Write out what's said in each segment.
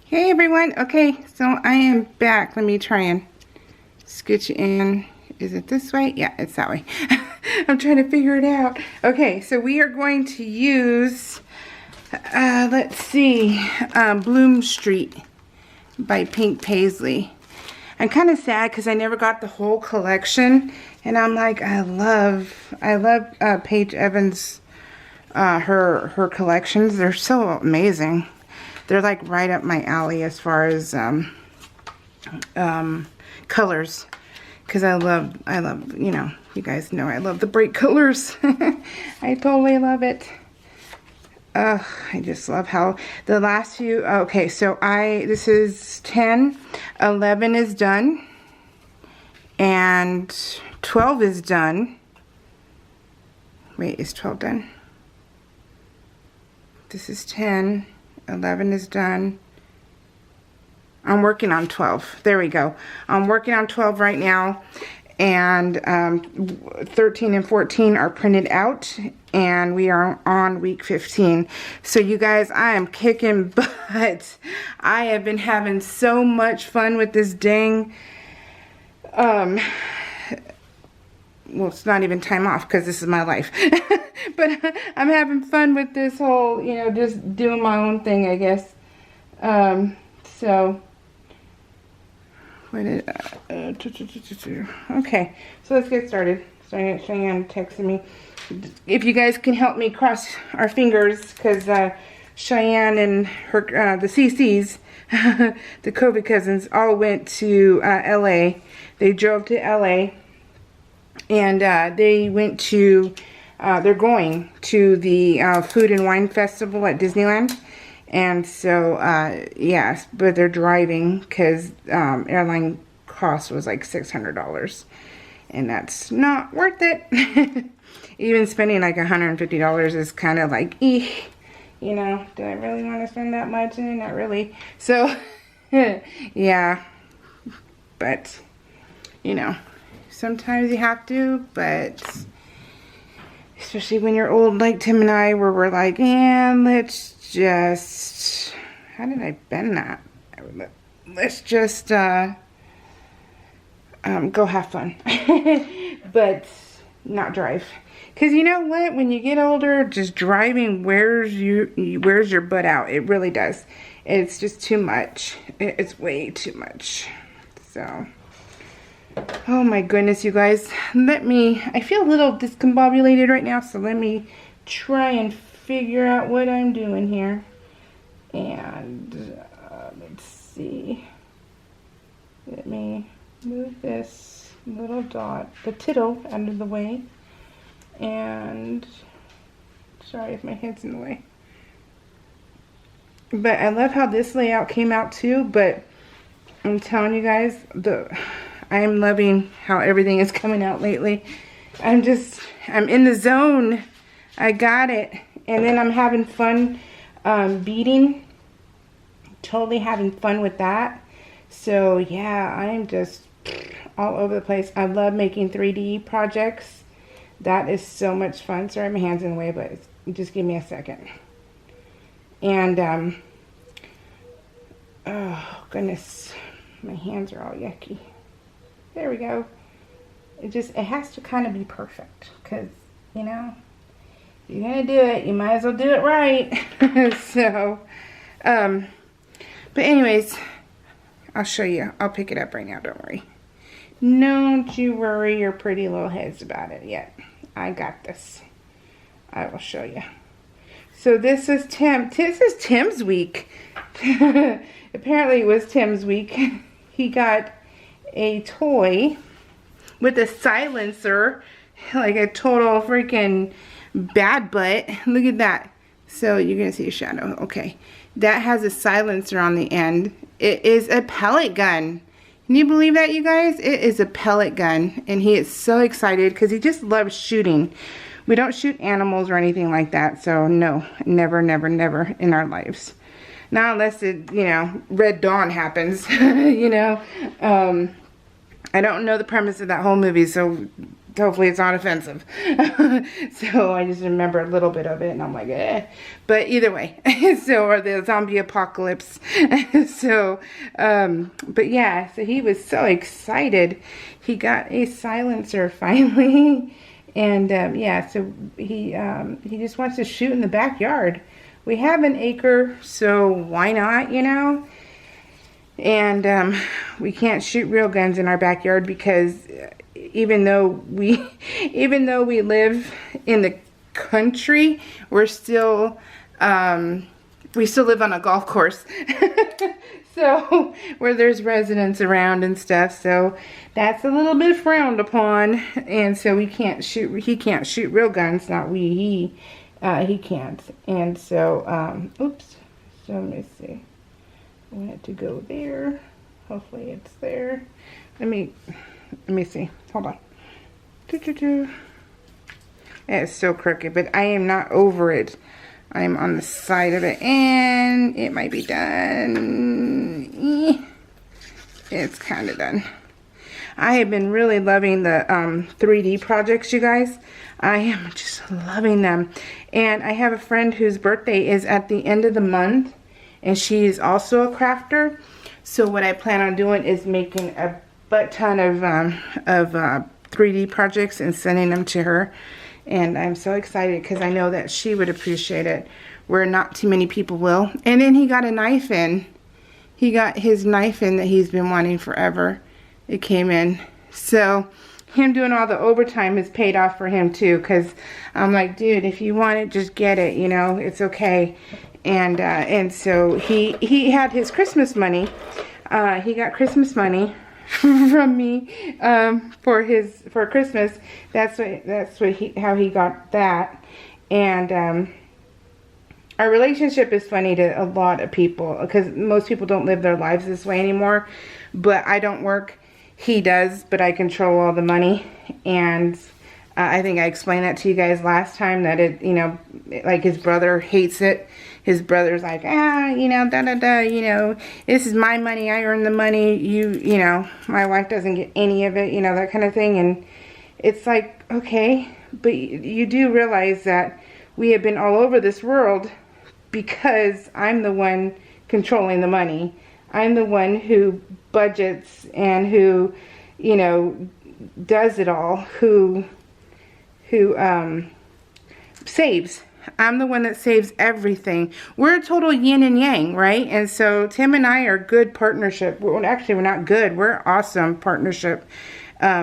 Hey everyone, okay, so I am back. Let me try and scooch in. Is it this way? Yeah, it's that way. I'm trying to figure it out. Okay, so we are going to use, let's see, Bloom Street by Pink Paisley. I'm kind of sad because I never got the whole collection, and I'm like, I love Paige Evans, her collections. They're so amazing. They're like right up my alley as far as colors, because I love, you know, you guys know I love the bright colors. I totally love it. I just love how the last few, okay, so this is 10, 11 is done, and 12 is done. Wait, is 12 done? This is 10. 11 is done. I'm working on 12. There we go. I'm working on 12 right now. And 13 and 14 are printed out. And we are on week 15. So you guys, I am kicking butt. I have been having so much fun with this dang... well, it's not even time off because this is my life. But I'm having fun with this whole, you know, just doing my own thing, I guess. So, what is, okay, so let's get started. Cheyenne texted me. If you guys can help me cross our fingers, because Cheyenne and her, the CCs, the COVID cousins, all went to LA. They drove to LA. And they went to, they're going to the Food and Wine Festival at Disneyland. And so, yes, but they're driving because airline cost was like $600. And that's not worth it. Even spending like $150 is kind of like, eeh, you know, do I really want to spend that much? Not really. So, yeah, but, you know. Sometimes you have to, but especially when you're old like Tim and I, where we're like, yeah, let's just, how did I bend that? Let's just go have fun, but not drive. Because you know what? When you get older, just driving wears your butt out. It really does. It's just too much. It's way too much. So... oh my goodness, you guys. I feel a little discombobulated right now, so let me try and figure out what I'm doing here. And let's see. Let me move this little dot, the tittle, out of the way. And sorry if my head's in the way. But I love how this layout came out too, but I'm telling you guys, I am loving how everything is coming out lately. I'm in the zone. I got it. And then I'm having fun beading. Totally having fun with that. So yeah, I'm just all over the place. I love making 3D projects. That is so much fun. Sorry, my hand's in the way, but just give me a second. And, oh goodness, my hands are all yucky. There we go. It has to kind of be perfect, because, you know, if you're going to do it, you might as well do it right. So, but anyways, I'll show you. I'll pick it up right now, don't worry. Don't you worry your pretty little heads about it yet. I got this. I will show you. So this is Tim's week. Apparently it was Tim's week. He got a toy with a silencer, like a total freaking bad butt. Look at that. So you're gonna see a shadow. Okay, that has a silencer on the end. It is a pellet gun. Can you believe that, you guys? It is a pellet gun, and he is so excited because he just loves shooting. We don't shoot animals or anything like that, so no, never, never, never in our lives. Not unless it, you know, Red Dawn happens, you know. I don't know the premise of that whole movie, so hopefully it's not offensive. So I just remember a little bit of it, and I'm like, eh. But either way, so, or the zombie apocalypse. So, but yeah, so he was so excited. He got a silencer finally. And yeah, so he just wants to shoot in the backyard. We have an acre, so why not, you know? And we can't shoot real guns in our backyard because even though we live in the country, we still live on a golf course. So where there's residents around and stuff, so that's a little bit frowned upon, and so he can't shoot real guns, not we, he can't. And so oops, so let me see, I want it to go there. Hopefully it's there. Let me see, hold on. It's so crooked, but I am not over it. I'm on the side of it, and it might be done. It's kind of done. I have been really loving the 3D projects, you guys. I am just loving them. And I have a friend whose birthday is at the end of the month, and she's also a crafter. So what I plan on doing is making a butt ton of 3D projects and sending them to her. And I'm so excited because I know that she would appreciate it, where not too many people will. And then he got a knife in. He got his knife in that he's been wanting forever. It came in. So him doing all the overtime has paid off for him too, because I'm like, dude, if you want it, just get it, you know, it's okay. And so he had his Christmas money. He got Christmas money from me for Christmas. That's how he got that. And our relationship is funny to a lot of people because most people don't live their lives this way anymore. But I don't work, he does, but I control all the money. And I think I explained that to you guys last time, that it, you know, like his brother hates it. His brother's like, you know, you know, this is my money, I earn the money, you know, my wife doesn't get any of it, you know, that kind of thing. And it's like, okay, but you do realize that we have been all over this world because I'm the one controlling the money. I'm the one who budgets and who, you know, does it all, who saves. I'm the one that saves everything. We're a total yin and yang, right? And so Tim and I are good partnership. Well, actually, we're not good. We're awesome partnership.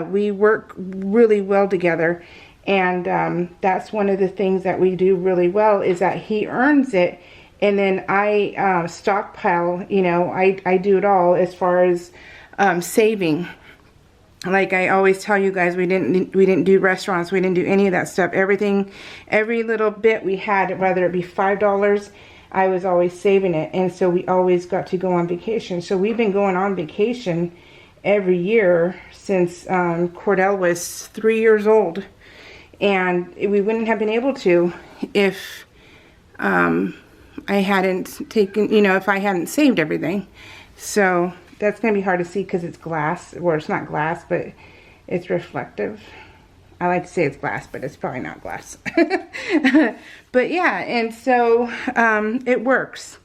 We work really well together. And that's one of the things that we do really well, is that he earns it. And then I stockpile, you know, I do it all as far as saving. Like I always tell you guys, we didn't do restaurants, we didn't do any of that stuff. Everything, every little bit we had, whether it be $5, I was always saving it. And so we always got to go on vacation. So we've been going on vacation every year since Cordell was 3 years old. And we wouldn't have been able to if I hadn't taken, you know, if I hadn't saved everything. So that's going to be hard to see because it's glass. Well, it's not glass, but it's reflective. I like to say it's glass, but it's probably not glass. But yeah, and so it works.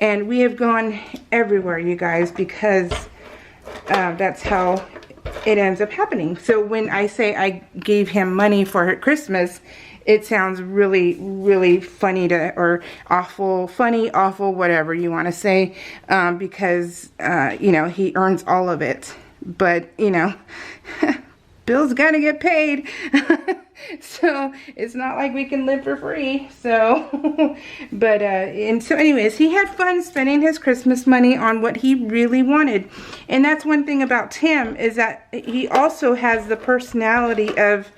And we have gone everywhere, you guys, because that's how it ends up happening. So when I say I gave him money for Christmas, it sounds really, really funny to, or awful, funny, awful, whatever you want to say, because, you know, he earns all of it. But, you know, bills got to get paid. So it's not like we can live for free. So, but, and so anyways, he had fun spending his Christmas money on what he really wanted. And that's one thing about Tim, is that he also has the personality of,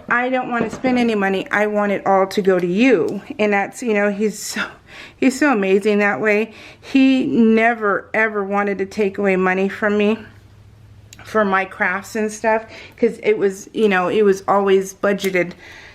I don't want to spend any money. I want it all to go to you. And that's, you know, he's so amazing that way. He never ever wanted to take away money from me for my crafts and stuff, because it was, you know, it was always budgeted,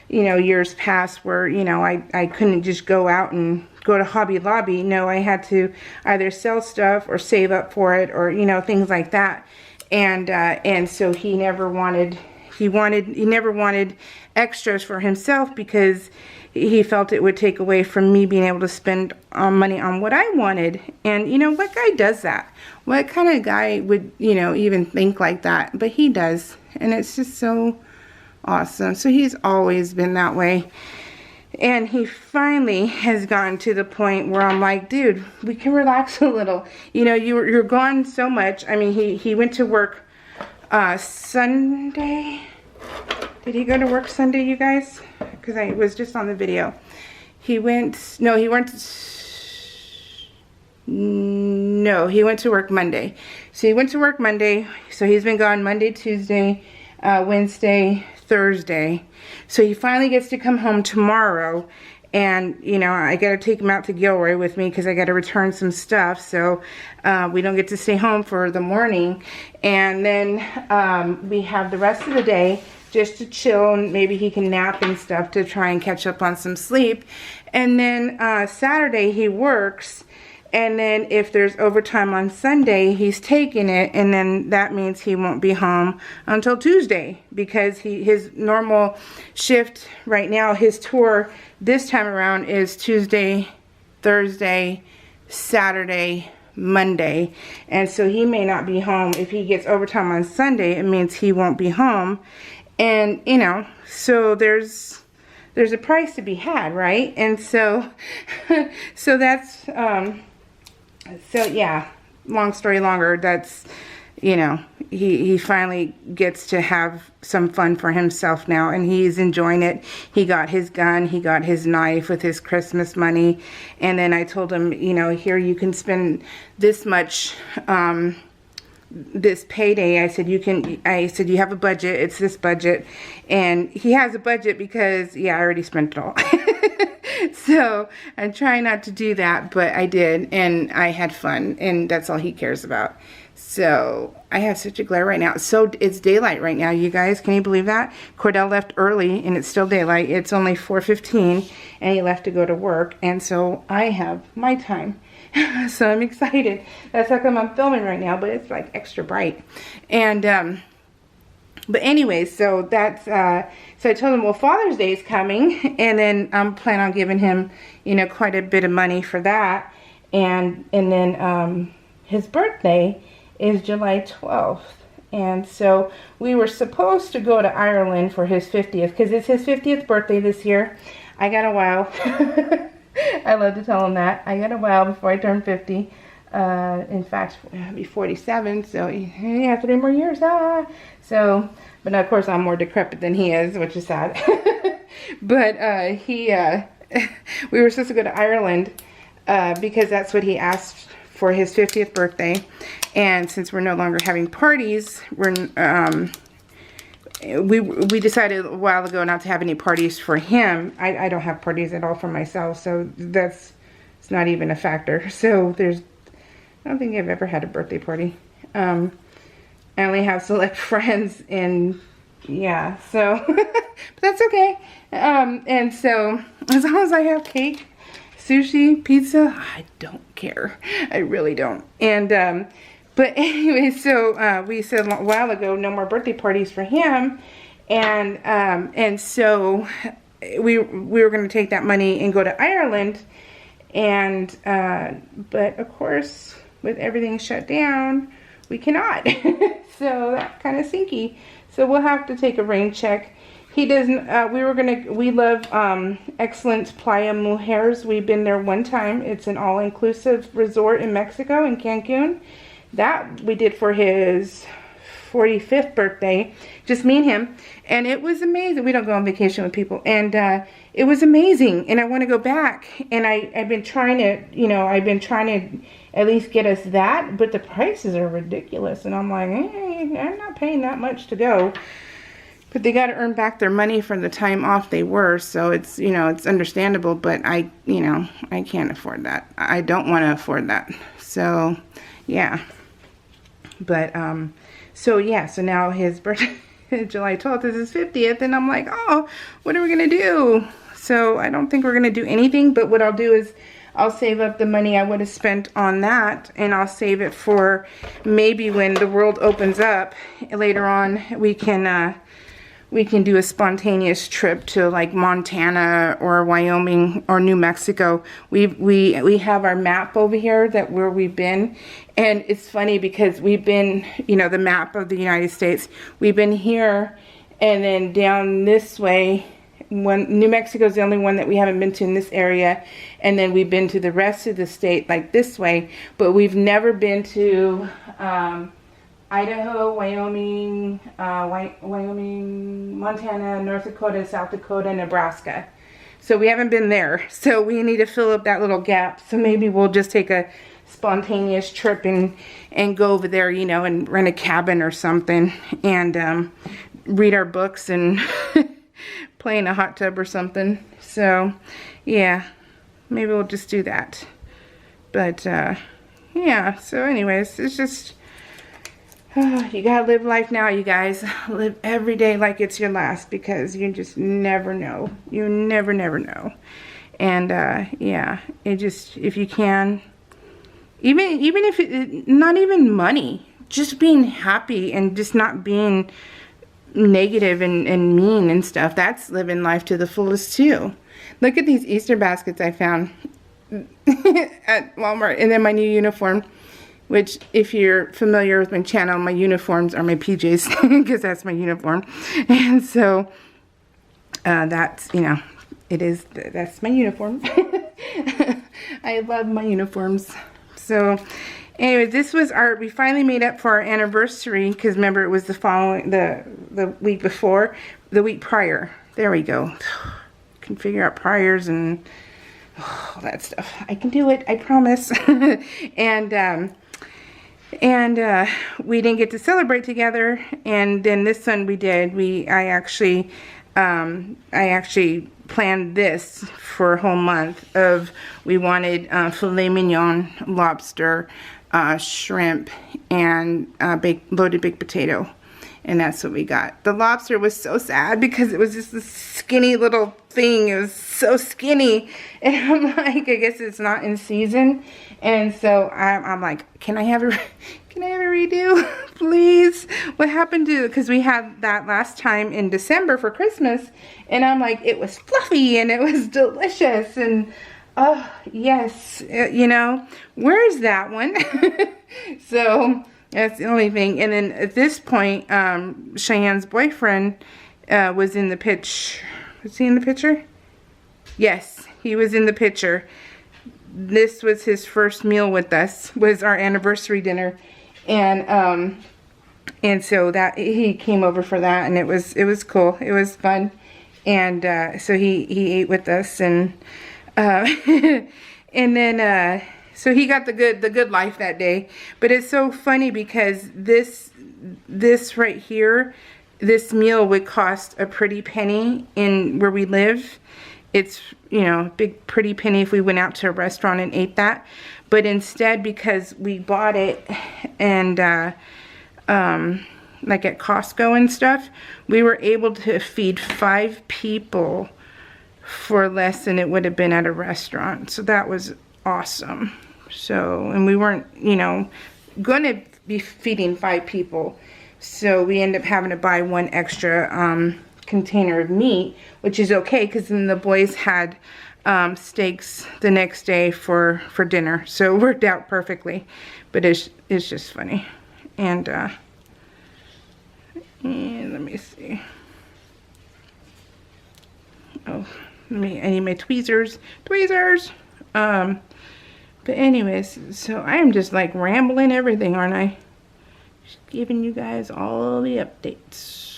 you know, years past where, you know, I couldn't just go out and go to Hobby Lobby. No, I had to either sell stuff or save up for it, or, you know, things like that. And so he never wanted he never wanted extras for himself because he felt it would take away from me being able to spend money on what I wanted. And you know, what guy does that? What kind of guy would, you know, even think like that? But he does, and it's just so awesome. So he's always been that way. And he finally has gotten to the point where I'm like, dude, we can relax a little. You know, you're gone so much. I mean, he went to work Sunday. Did he go to work Sunday, you guys? Because I was just on the video. He went to work Monday. So he went to work Monday. So he's been gone Monday, Tuesday, Wednesday, Thursday. So he finally gets to come home tomorrow, and you know, I got to take him out to Gilroy with me because I got to return some stuff, so we don't get to stay home for the morning. And then we have the rest of the day just to chill, and maybe he can nap and stuff to try and catch up on some sleep. And then Saturday he works. And then if there's overtime on Sunday, he's taking it, and then that means he won't be home until Tuesday, because his normal shift right now, his tour this time around is Tuesday, Thursday, Saturday, Monday. And so he may not be home. If he gets overtime on Sunday, it means he won't be home. And, you know, so there's a price to be had, right? And so, so that's... So yeah, long story longer, that's, you know, he finally gets to have some fun for himself now, and he's enjoying it. He got his gun, he got his knife with his Christmas money, and then I told him, you know, here you can spend this much, this payday. I said, you have a budget, it's this budget, and he has a budget because, yeah, I already spent it all. So I'm trying not to do that, but I did, and I had fun, and that's all he cares about. So I have such a glare right now. So it's daylight right now, you guys. Can you believe that? Cordell left early, and it's still daylight. It's only 4:15, and he left to go to work, and so I have my time. So I'm excited. That's how come I'm filming right now, but it's like extra bright. And but anyway, so that's so I told him, well, Father's Day is coming, and then I'm planning on giving him, you know, quite a bit of money for that. And then his birthday is July 12th. And so we were supposed to go to Ireland for his 50th, because it's his 50th birthday this year. I got a while. I love to tell him that. I got a while before I turn 50. In fact, I'll be 47, so yeah, 3 more years. So, but of course I'm more decrepit than he is, which is sad. But we were supposed to go to Ireland because that's what he asked for his 50th birthday. And since we're no longer having parties, we decided a while ago not to have any parties for him. I don't have parties at all for myself, so it's not even a factor. So I don't think I've ever had a birthday party. I only have select friends, and yeah, so but that's okay. And so as long as I have cake, sushi, pizza, I don't care. I really don't. And but anyway, so we said a while ago, no more birthday parties for him, and so we were going to take that money and go to Ireland, and but of course, with everything shut down, we cannot. So that's kind of sinky. So we'll have to take a rain check. He doesn't, we love Excellent Playa Mujeres. We've been there one time. It's an all-inclusive resort in Mexico, in Cancun. That we did for his 45th birthday, just me and him, and it was amazing. We don't go on vacation with people, and it was amazing, and I want to go back. And I've been trying to at least get us that, but the prices are ridiculous, and I'm like, I'm not paying that much to go. But they got to earn back their money from the time off they were, so it's, you know, it's understandable, but I can't afford that. I don't want to afford that. So yeah, but so yeah, so now his birthday, July 12th, is his 50th, and I'm like, oh, what are we gonna do? So I don't think we're gonna do anything, but what I'll do is I'll save up the money I would have spent on that, and I'll save it for maybe when the world opens up later on. We can we can do a spontaneous trip to like Montana or Wyoming or New Mexico. We have our map over here that where we've been, and it's funny because we've been, you know, the map of the United States. We've been here, and then down this way. New Mexico is the only one that we haven't been to in this area, and then we've been to the rest of the state like this way, but we've never been to Idaho, Wyoming, Montana, North Dakota, South Dakota, Nebraska. So we haven't been there. So we need to fill up that little gap. So maybe we'll just take a spontaneous trip and go over there, you know, and rent a cabin or something, and read our books and play in a hot tub or something. So yeah, maybe we'll just do that. But yeah, so anyways, it's just you gotta live life now, you guys. Live every day like it's your last, because you just never know. You never know. And yeah, it just, if you can, even if it, not even money, just being happy and just not being negative and mean and stuff, that's living life to the fullest too. Look at these Easter baskets I found at Walmart, and then my new uniform, which if you're familiar with my channel, my uniforms are my PJs, because that's my uniform. And so that's, you know, that's my uniform. I love my uniforms. So anyway, this was we finally made up for our anniversary, because remember it was the week before, the week prior. There we go. Can figure out priors and all that stuff. I can do it, I promise. And we didn't get to celebrate together, and then this one we did. I actually planned this for a whole month of, we wanted filet mignon, lobster, shrimp, and loaded baked potato, and that's what we got. The lobster was so sad because it was just this skinny little thing. It was so skinny, and I'm like, I guess it's not in season, and so I'm like, can I have a redo, please? What happened to, because we had that last time in December for Christmas, and I'm like, it was fluffy and it was delicious, and oh yes, you know, where's that one? So that's the only thing. And then at this point, Cheyenne's boyfriend was in the pitch. Was he in the picture? Yes, he was in the picture. This was his first meal with us, was our anniversary dinner, and so that he came over for that, and it was cool. It was fun, and so he ate with us, and and then so he got the good life that day. But it's so funny because this right here, this meal would cost a pretty penny in where we live. It's, you know, big pretty penny if we went out to a restaurant and ate that. But instead, because we bought it and like at Costco and stuff, we were able to feed 5 people for less than it would have been at a restaurant. So that was awesome. So, and we weren't, you know, gonna be feeding 5 people. So we ended up having to buy 1 extra container of meat, which is okay, because then the boys had steaks the next day for dinner. So it worked out perfectly. But it's just funny. And let me see. Oh, I need my tweezers. But anyways, so I am just like rambling everything, aren't I? Just giving you guys all the updates.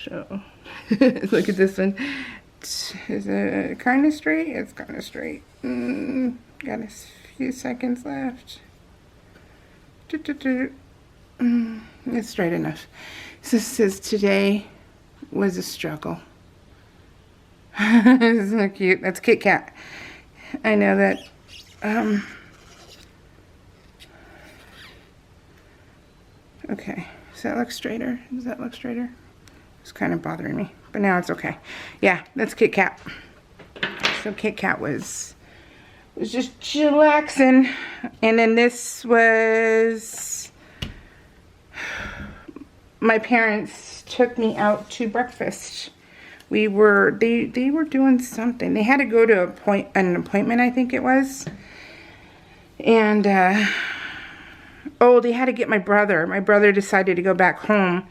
So, look at this one. Is it kind of straight? It's kind of straight. Got a few seconds left. It's straight enough. So it says, today was a struggle. Isn't that cute? That's Kit Kat. I know that. Okay. Does that look straighter? Does that look straighter? It's kind of bothering me, but now it's okay. Yeah, that's Kit Kat. So Kit Kat was just chillaxing, and then this was my parents took me out to breakfast. They were doing something. They had to go to an appointment, I think it was. And oh, they had to get my brother. My brother decided to go back home,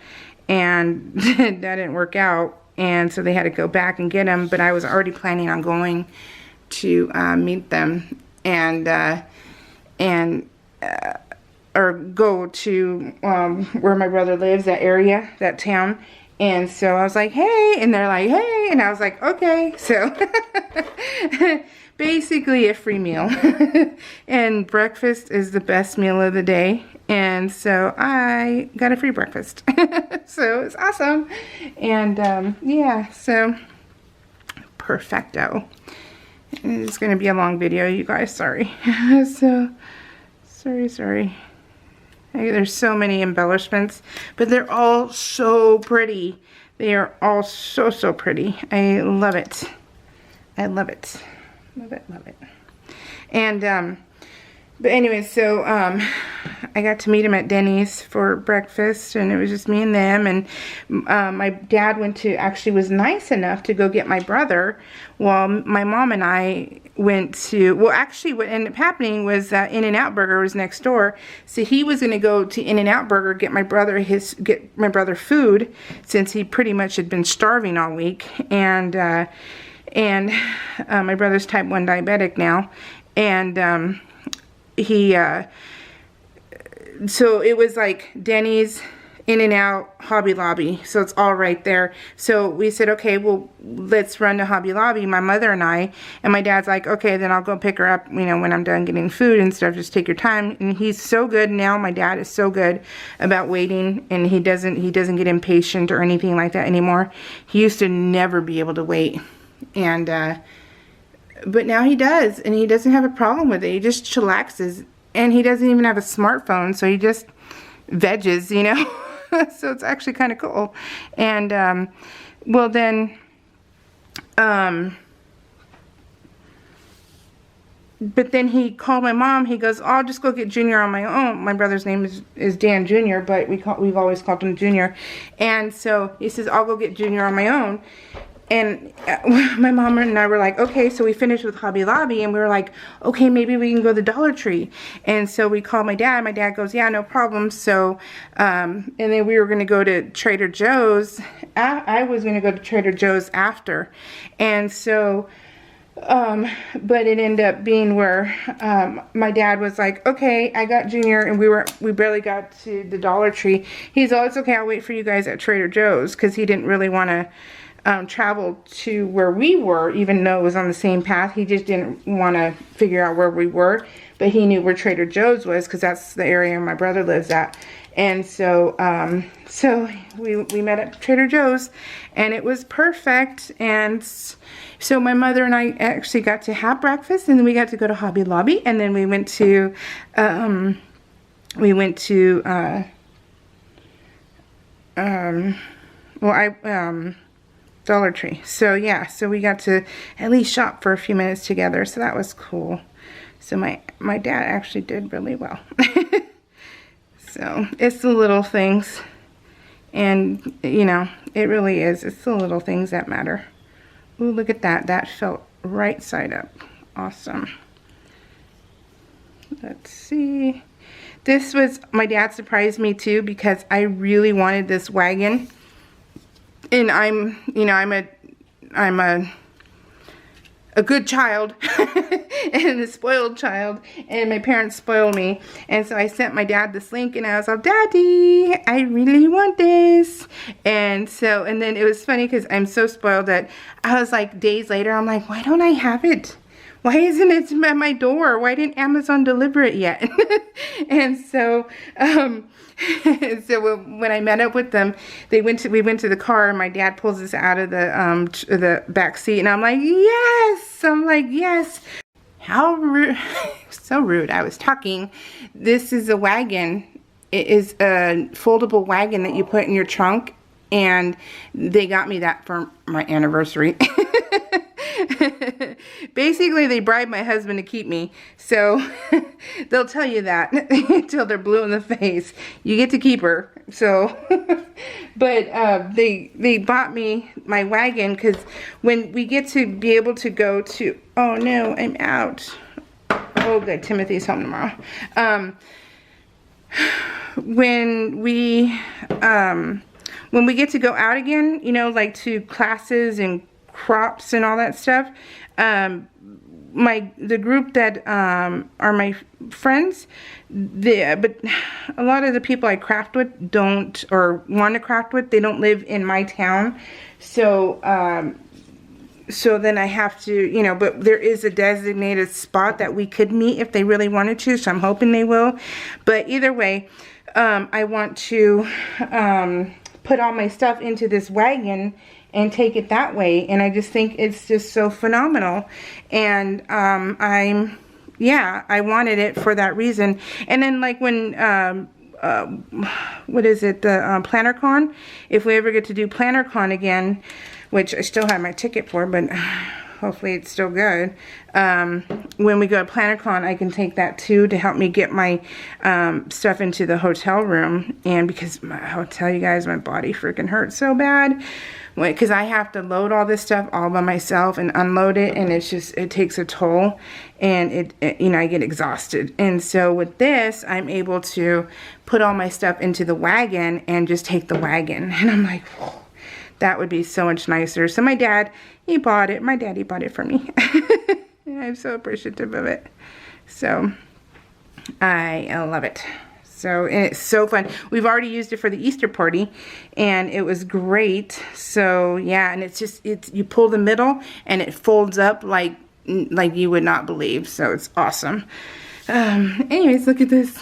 and that didn't work out. And so they had to go back and get him. But I was already planning on going to meet them or go to where my brother lives, that area, that town. And so I was like, hey, and they're like, hey, and I was like, okay. So basically a free meal. And breakfast is the best meal of the day. And so I got a free breakfast. So it's awesome. And yeah, so perfecto. It's going to be a long video, you guys, sorry. So, sorry. There's so many embellishments, but they're all so pretty. They are all so pretty. I love it. I love it. Love it. And, but anyway, so, I got to meet him at Denny's for breakfast, and it was just me and them, and my dad was nice enough to go get my brother, while my mom and I went to, well, actually what ended up happening was that In-N-Out Burger was next door, so he was going to go to In-N-Out Burger, get my brother food, since he pretty much had been starving all week, and my brother's type 1 diabetic now, and so it was like Denny's, In-N-Out, Hobby Lobby, so it's all right there. So we said, okay, well, let's run to Hobby Lobby, my mother and I, and my dad's like, okay, then I'll go pick her up, you know, when I'm done getting food and stuff, just take your time. And he's so good now, my dad is so good about waiting, and he doesn't get impatient or anything like that anymore. He used to never be able to wait, and but now he does, and he doesn't have a problem with it. He just chillaxes. And he doesn't even have a smartphone, so he just veggies, you know. So it's actually kind of cool. And, well then, but then he called my mom. He goes, oh, I'll just go get Junior on my own. My brother's name is Dan Jr., but we've always called him Junior. And so he says, I'll go get Junior on my own. And my mom and I were like, okay, so we finished with Hobby Lobby, and we were like, okay, maybe we can go to the Dollar Tree. And so we called my dad. My dad goes, yeah, no problem. So, and then we were going to go to Trader Joe's. I was going to go to Trader Joe's after. And so, but it ended up being where my dad was like, okay, I got Junior, and we barely got to the Dollar Tree. He's all, it's okay, I'll wait for you guys at Trader Joe's, because he didn't really want to travel to where we were, even though it was on the same path. He just didn't want to figure out where we were, but he knew where Trader Joe's was, because that's the area my brother lives at. And so so we met at Trader Joe's, and it was perfect. And so my mother and I actually got to have breakfast, and then we got to go to Hobby Lobby, and then we went to Dollar Tree. So yeah, so we got to at least shop for a few minutes together, so that was cool. So my dad actually did really well. So it's the little things, and you know, it really is, it's the little things that matter. Ooh, look at that, that felt right side up. Awesome. Let's see, this was, my dad surprised me too, because I really wanted this wagon. And I'm a good child and a spoiled child, and my parents spoiled me, and so I sent my dad this link, and I was like, Daddy, I really want this. And so, and then it was funny because I'm so spoiled that I was like, days later, I'm like, why don't I have it? Why isn't it at my door? Why didn't Amazon deliver it yet? And so, so when I met up with them, we went to the car, and my dad pulls us out of the back seat, and I'm like, yes! I'm like, yes! How rude. So rude. I was talking. This is a wagon. It is a foldable wagon that you put in your trunk, and they got me that for my anniversary. Basically, they bribed my husband to keep me. So they'll tell you that until they're blue in the face. You get to keep her. So, but they bought me my wagon because when we get to be able to go to, oh no, I'm out. Oh good, Timothy's home tomorrow. When we get to go out again, you know, like to classes and crops and all that stuff, the group that are my friends, but a lot of the people I craft with don't, or want to craft with, they don't live in my town. So so then I have to, you know, but there is a designated spot that we could meet if they really wanted to, so I'm hoping they will. But either way, I want to put all my stuff into this wagon and take it that way, and I just think it's just so phenomenal. And I wanted it for that reason. And then like when what is it, the PlannerCon, if we ever get to do PlannerCon again, which I still have my ticket for, but hopefully it's still good. When we go to PlannerCon, I can take that too to help me get my stuff into the hotel room. And because I'll tell you guys, my body freaking hurts so bad. Because I have to load all this stuff all by myself and unload it, and it's just, it takes a toll, and it you know, I get exhausted. And so with this, I'm able to put all my stuff into the wagon and just take the wagon. And I'm like, whoa, that would be so much nicer. So my dad, he bought it. My daddy bought it for me. And I'm so appreciative of it. So I love it. So, and it's so fun. We've already used it for the Easter party, and it was great. So yeah, and it's just, you pull the middle and it folds up like you would not believe. So it's awesome. Anyways, look at this.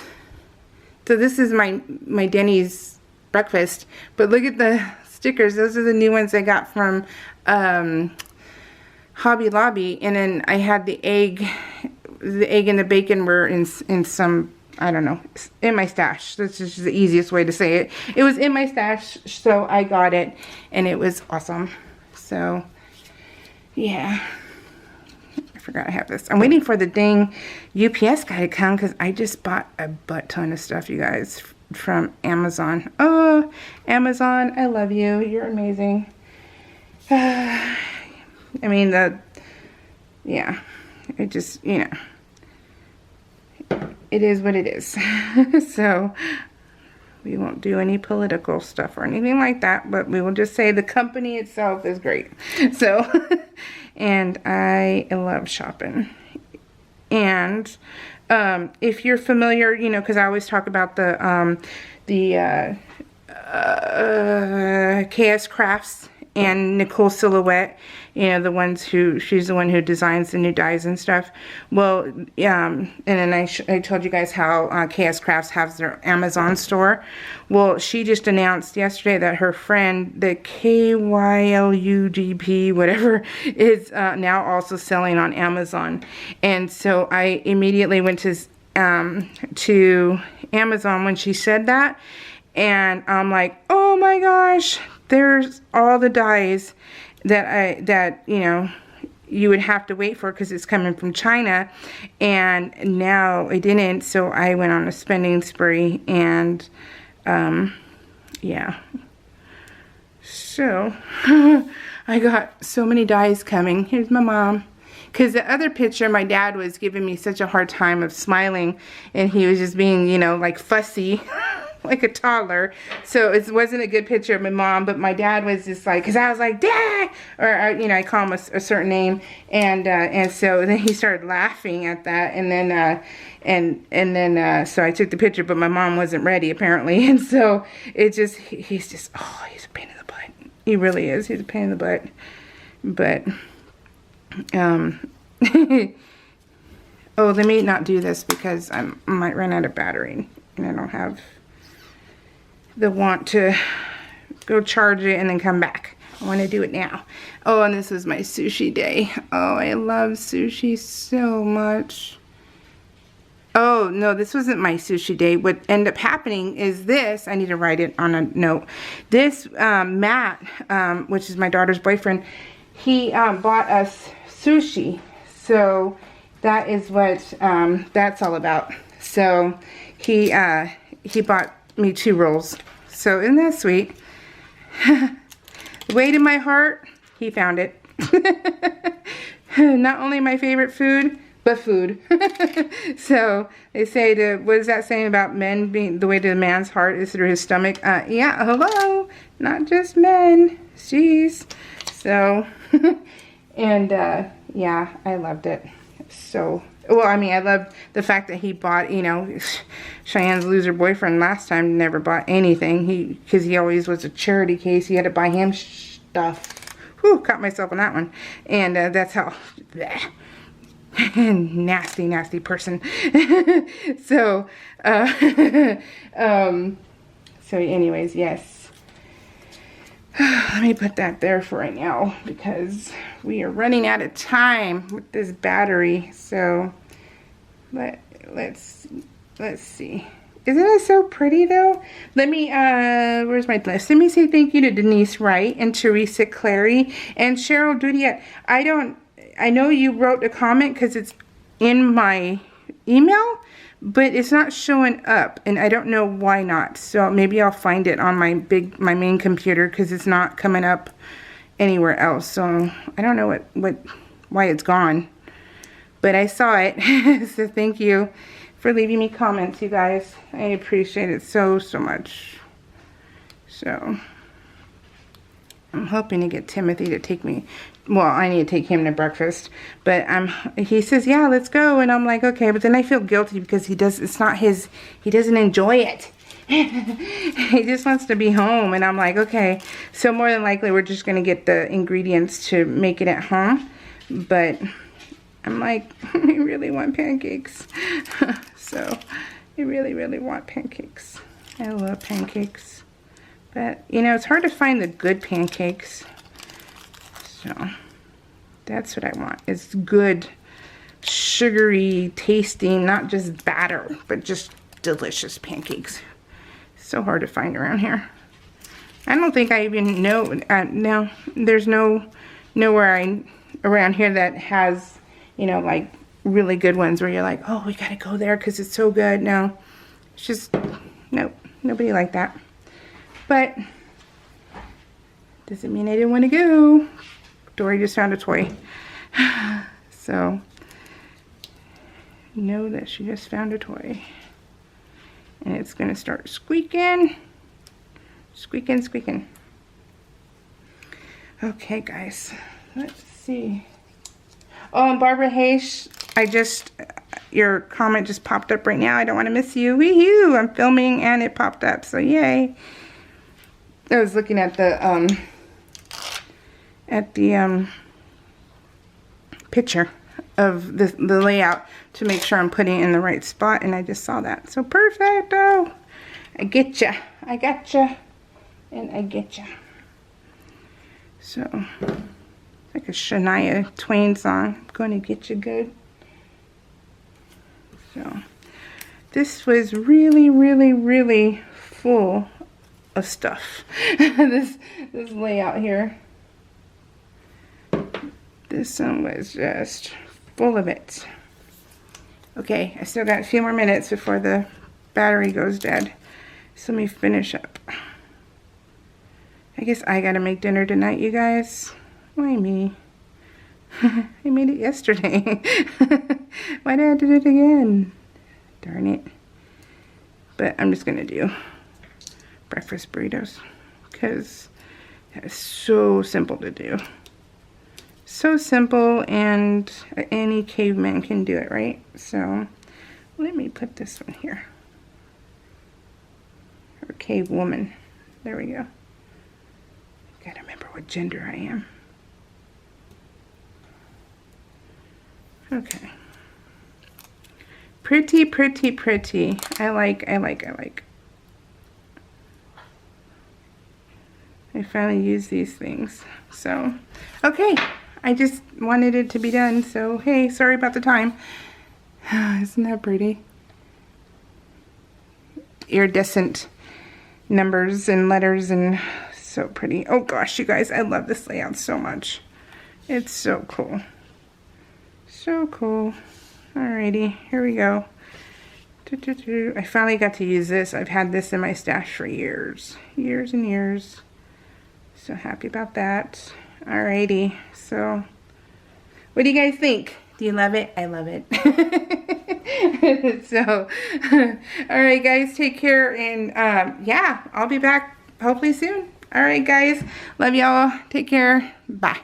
So this is my Denny's breakfast, but look at the stickers. Those are the new ones I got from Hobby Lobby. And then I had the egg and the bacon were in some, I don't know, in my stash. That's just the easiest way to say it. It was in my stash, so I got it, and it was awesome. So, yeah. I forgot I have this. I'm waiting for the dang UPS guy to come, because I just bought a butt ton of stuff, you guys, from Amazon. Oh, Amazon, I love you. You're amazing. I mean, yeah. It just, you know. It is what it is. So we won't do any political stuff or anything like that, but we will just say the company itself is great. So, and I love shopping. And if you're familiar, you know, because I always talk about the KS Crafts and Nicole Silhouette, you know, the ones who, she's the one who designs the new dies and stuff. Well, and then I told you guys how KS Crafts has their Amazon store. Well, she just announced yesterday that her friend, the KYLUGP, whatever, is now also selling on Amazon. And so I immediately went to Amazon when she said that, and I'm like, oh my gosh, there's all the dies that you know, you would have to wait for because it's coming from China, and now it didn't. So I went on a spending spree, and yeah, so I got so many dies coming. Here's my mom. Because the other picture, my dad was giving me such a hard time of smiling, and he was just being, you know, like fussy, like a toddler. So it wasn't a good picture of my mom, but my dad was just like, because I was like, Dad, or you know, I call him a certain name, and so then he started laughing at that, and then so I took the picture, but my mom wasn't ready apparently, and so it just, he's just, oh, he's a pain in the butt. He really is. He's a pain in the butt, but. Oh, let me not do this because I might run out of battery, and I don't have the want to go charge it and then come back. I want to do it now. Oh, and this was my sushi day. Oh, I love sushi so much. Oh, no, this wasn't my sushi day. What ended up happening is this. I need to write it on a note. This Matt, which is my daughter's boyfriend, he bought us sushi. So that is what that's all about. So he bought me 2 rolls. So isn't that sweet? Way to my heart, he found it. Not only my favorite food, but food. So they say what is that saying about men being the way to a man's heart is through his stomach? Yeah, hello, not just men. Jeez. So, and yeah, I loved it. So, well, I mean, I loved the fact that he bought, you know, Cheyenne's loser boyfriend last time never bought anything. Because he always was a charity case. He had to buy him stuff. Whew, caught myself on that one. And that's how, bleh. Nasty, nasty person. So, so anyways, yes. Let me put that there for right now because we are running out of time with this battery. So let's see. Isn't it so pretty though? Let me where's my list? Let me say thank you to Denise Wright and Teresa Clary and Cheryl Dudiet. I know you wrote a comment because it's in my email, but it's not showing up, and I don't know why not. So maybe I'll find it on my main computer because it's not coming up anywhere else. So I don't know why it's gone, but I saw it. So thank you for leaving me comments, you guys. I appreciate it so much. So I'm hoping to get Timothy to take me. Well, I need to take him to breakfast, but he says, yeah, let's go. And I'm like, okay, but then I feel guilty because he doesn't enjoy it. He just wants to be home. And I'm like, okay, so more than likely we're just going to get the ingredients to make it at home. But I'm like, I really want pancakes. So I really want pancakes. I love pancakes. But, you know, it's hard to find the good pancakes. So, that's what I want. It's good, sugary tasting, not just batter, but just delicious pancakes. So hard to find around here. I don't think I even know, no, there's nowhere around here that has, you know, like really good ones where you're like, oh, we gotta go there because it's so good. No, it's just, nope, nobody like that. But doesn't mean I didn't want to go. Dory just found a toy. So know that she just found a toy. And it's going to start squeaking. Squeaking, squeaking. Okay, guys. Let's see. Oh, and Barbara Hayes, your comment just popped up right now. I don't want to miss you. Wee-hoo! I'm filming and it popped up, so yay. I was looking at the picture of the layout to make sure I'm putting it in the right spot, and I just saw that. So perfect. Oh, I get ya. I got ya. And I get ya. So, like a Shania Twain song. I'm gonna get you good. So, this was really full of stuff. this layout here. This one was just full of it. Okay, I still got a few more minutes before the battery goes dead. So let me finish up. I guess I gotta make dinner tonight, you guys. Why me? I made it yesterday. Why did I have to do it again? Darn it. But I'm just gonna do breakfast burritos because it's so simple to do. So simple, and any caveman can do it, right? So let me put this one here. Or cave woman. There we go. Gotta remember what gender I am. Okay. Pretty, pretty, pretty. I like. I finally use these things. So, okay. I just wanted it to be done. So, hey, sorry about the time. Isn't that pretty? Iridescent numbers and letters, and so pretty. Oh gosh, you guys, I love this layout so much. It's so cool. So cool. Alrighty, here we go. I finally got to use this. I've had this in my stash for years. Years and years. So happy about that. Alrighty, so what do you guys think? Do you love it? I love it. So, alright guys, take care, and yeah, I'll be back hopefully soon. Alright guys, love y'all. Take care. Bye.